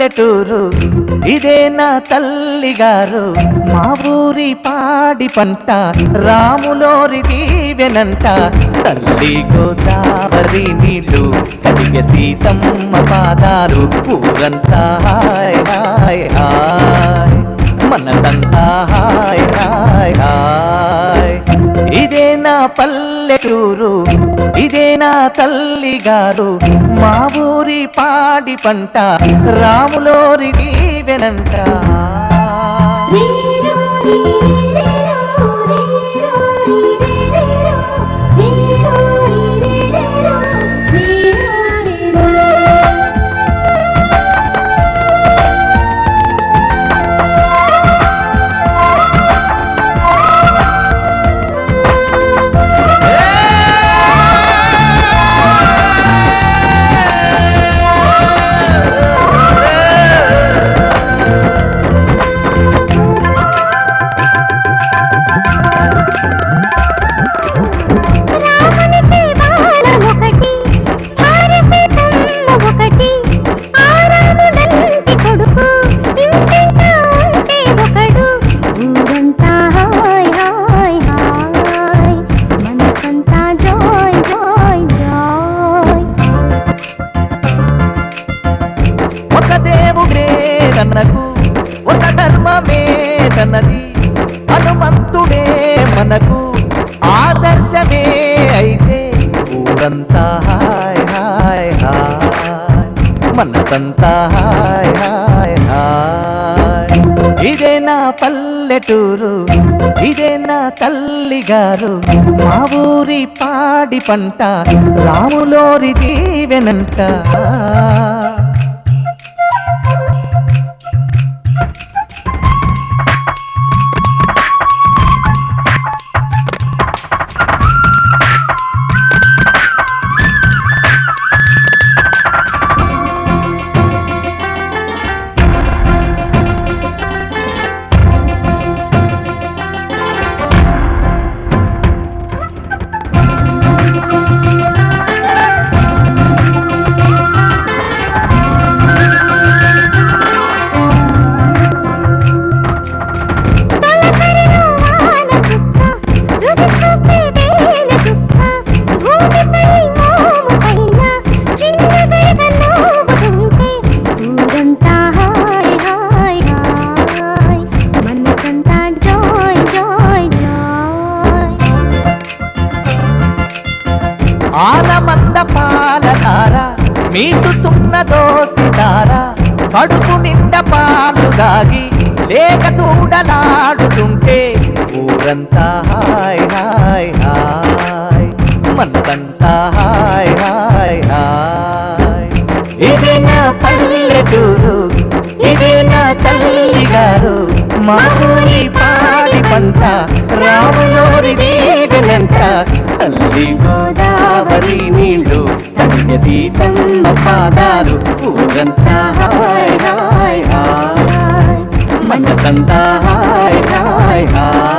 పల్లెటూరు ఇదే నా తల్లిగారు మా ఊరి పాడి పంట రాములోరి దీవెనంట తల్లి గోదావరి నీళ్ళు కడిగే సీతమ్మ పాదాలు ఊరంతా హాయ్ హాయ్ హాయ్ మనసంతా హాయ్ హాయ్ హాయ్ ఇదే నా పల్లెటూరు ఇదే నా తల్లిగారు మా ఊరి పాడి పంట రాములోరి దీవెనంట కన్నకు ఒక ధర్మమే కన్నది హనుమంతుడే మనకు ఆదర్శమే అయితే ఊరంతా హాయ్ హాయ్ హాయ్ మనసంతా హాయ్ హాయ్ హాయ్ ఇదే నా పల్లెటూరు ఇదే నా తల్లిగారు మా ఊరి పాడి పంట రాములోరి దీవెనంట ఆలమంద పాలధార మీటుతున్న దోసిదార కడుపు నిండా పాలు దాగి లేక తూడలాడుతుంటే ఊరంతా హాయ్ హాయ్ హాయ్ మనసంతా హాయ్ హాయ్ హాయ్ ఇది నా పల్లెటూరు ఇది నా తల్లిగారు మా ఊరి పాడి పంట రాములోరి దీవెనంట తల్లి గోదావరి నీళ్ళు కడిగే సీతమ్మ పాదాలు ఊరంతా హాయ్ హాయ్ హాయ్ మనసంతా హాయ్ హాయ్ హాయ్